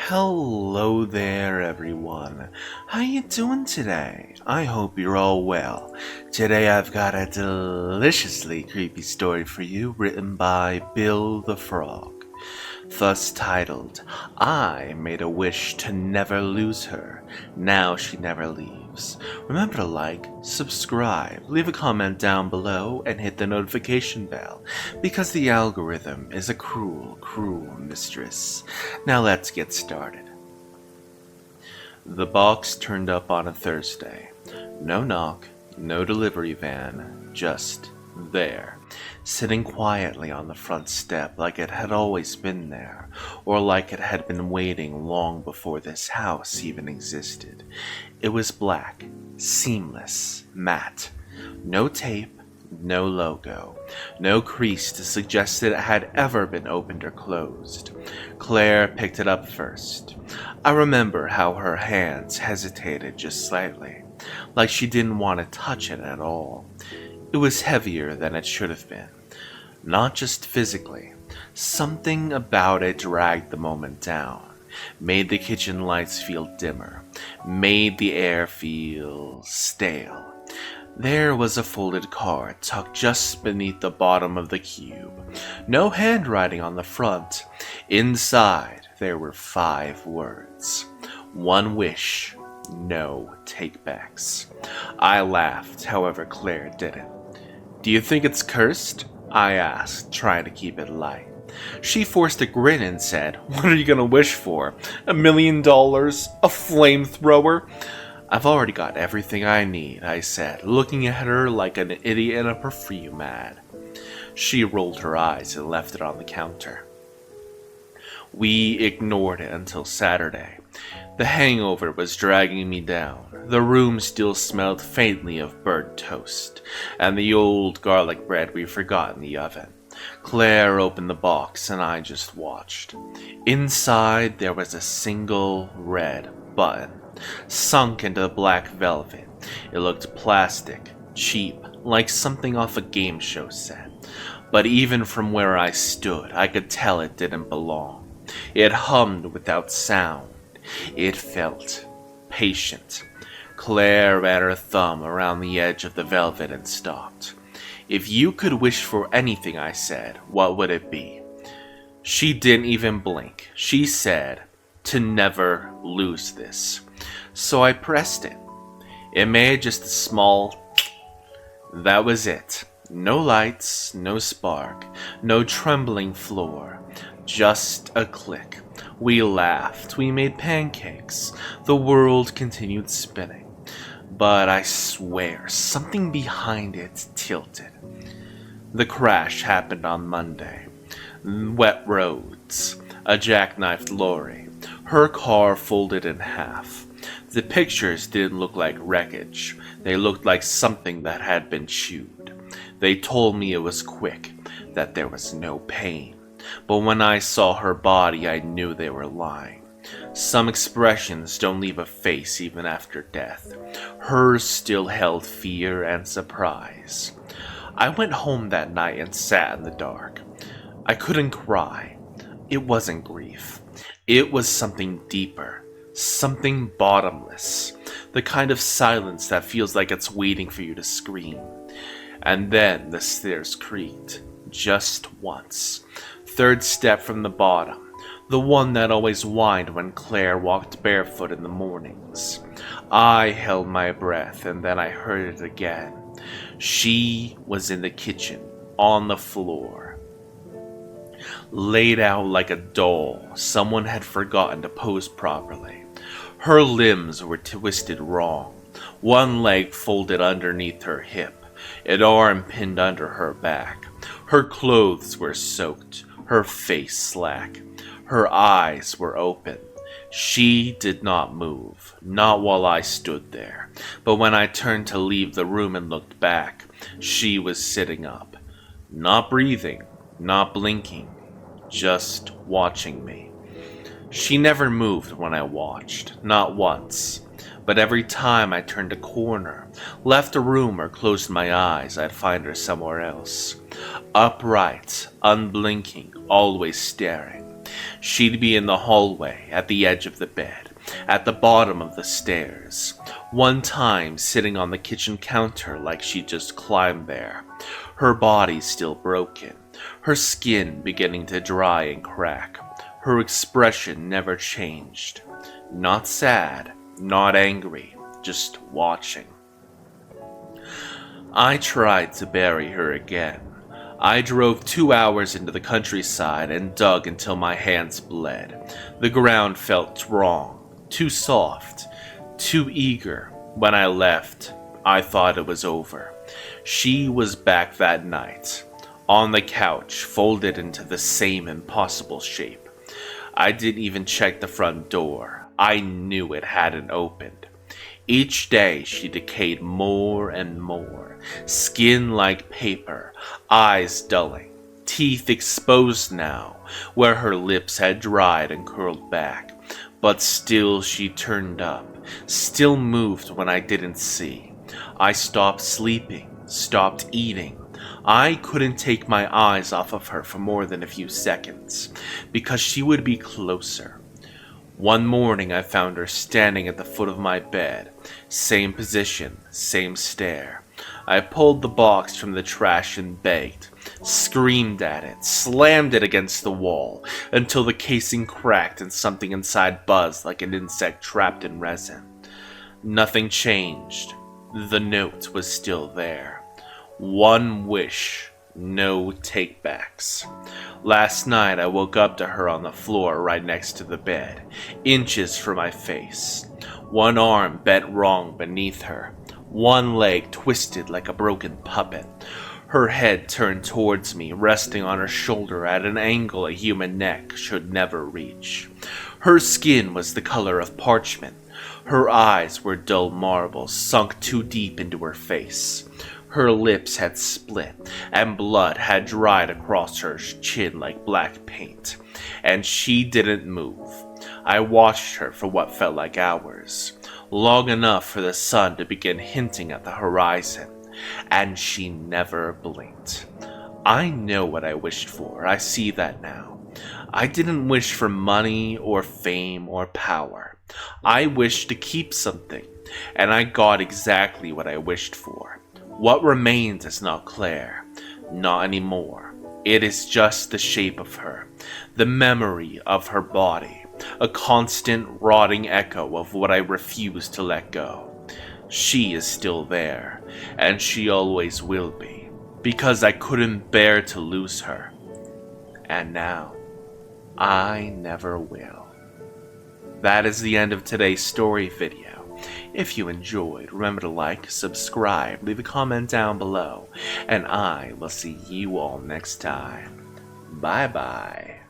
Hello there, everyone. How you doing today? I hope you're all well. Today I've got a deliciously creepy story for you written by Bill the Frog, thus titled, I Made a Wish to Never Lose Her. Now She Never Leaves. Remember to like, subscribe, leave a comment down below, and hit the notification bell, because the algorithm is a cruel, cruel mistress. Now let's get started. The box turned up on a Thursday. No knock, no delivery van, just there, sitting quietly on the front step like it had always been there, or like it had been waiting long before this house even existed. It was black, seamless, matte. No tape, no logo, no crease to suggest that it had ever been opened or closed. Claire picked it up first. I remember how her hands hesitated just slightly, like she didn't want to touch it at all. It was heavier than it should have been. Not just physically. Something about it dragged the moment down, made the kitchen lights feel dimmer, made the air feel stale. There was a folded card tucked just beneath the bottom of the cube. No handwriting on the front. Inside, there were 5 words. 1 wish, no takebacks. I laughed, however Claire didn't. Do you think it's cursed? I asked, trying to keep it light. She forced a grin and said, What are you gonna wish for? $1 million? A flamethrower? I've already got everything I need, I said, looking at her like an idiot in a perfume ad. She rolled her eyes and left it on the counter. We ignored it until Saturday. The hangover was dragging me down. The room still smelled faintly of burnt toast, and the old garlic bread we forgot in the oven. Claire opened the box, and I just watched. Inside, there was a single red button, sunk into the black velvet. It looked plastic, cheap, like something off a game show set. But even from where I stood, I could tell it didn't belong. It hummed without sound. It felt patient. Claire ran her thumb around the edge of the velvet and stopped. If you could wish for anything, I said, what would it be? She didn't even blink. She said, to never lose this. So I pressed it. It made just a small... That was it. No lights, no spark, no trembling floor. Just a click. We laughed. We made pancakes. The world continued spinning. But I swear, something behind it tilted. The crash happened on Monday. Wet roads. A jackknifed lorry. Her car folded in half. The pictures didn't look like wreckage. They looked like something that had been chewed. They told me it was quick, that there was no pain. But when I saw her body, I knew they were lying. Some expressions don't leave a face even after death. Hers still held fear and surprise. I went home that night and sat in the dark. I couldn't cry. It wasn't grief. It was something deeper, something bottomless, the kind of silence that feels like it's waiting for you to scream. And then the stairs creaked, just once. 3rd step from the bottom, the one that always whined when Claire walked barefoot in the mornings. I held my breath, and then I heard it again. She was in the kitchen, on the floor, laid out like a doll someone had forgotten to pose properly. Her limbs were twisted wrong, one leg folded underneath her hip, an arm pinned under her back. Her clothes were soaked, her face slack. Her eyes were open. She did not move, not while I stood there. But when I turned to leave the room and looked back, she was sitting up. Not breathing, not blinking, just watching me. She never moved when I watched, not once. But every time I turned a corner, left a room, or closed my eyes, I'd find her somewhere else. Upright, unblinking, always staring. She'd be in the hallway, at the edge of the bed, at the bottom of the stairs, one time sitting on the kitchen counter like she'd just climbed there, her body still broken, her skin beginning to dry and crack. Her expression never changed. Not sad, not angry, just watching. I tried to bury her again. I drove 2 hours into the countryside and dug until my hands bled. The ground felt wrong, too soft, too eager. When I left, I thought it was over. She was back that night, on the couch, folded into the same impossible shape. I didn't even check the front door. I knew it hadn't opened. Each day she decayed more and more, skin like paper, eyes dulling, teeth exposed now, where her lips had dried and curled back. But still she turned up, still moved when I didn't see. I stopped sleeping, stopped eating. I couldn't take my eyes off of her for more than a few seconds, because she would be closer. One morning I found her standing at the foot of my bed, same position, same stare. I pulled the box from the trash and begged, screamed at it, slammed it against the wall, until the casing cracked and something inside buzzed like an insect trapped in resin. Nothing changed. The note was still there. One wish, no takebacks. Last night I woke up to her on the floor right next to the bed, inches from my face. One arm bent wrong beneath her, one leg twisted like a broken puppet. Her head turned towards me, resting on her shoulder at an angle a human neck should never reach. Her skin was the color of parchment. Her eyes were dull marble, sunk too deep into her face. Her lips had split, and blood had dried across her chin like black paint. And she didn't move. I watched her for what felt like hours, long enough for the sun to begin hinting at the horizon, and she never blinked. I know what I wished for. I see that now. I didn't wish for money or fame or power. I wished to keep something, and I got exactly what I wished for. What remains is not Claire, not anymore. It is just the shape of her, the memory of her body, a constant rotting echo of what I refuse to let go. She is still there, and she always will be, because I couldn't bear to lose her. And now, I never will. That is the end of today's story video. If you enjoyed, remember to like, subscribe, leave a comment down below, and I will see you all next time. Bye bye.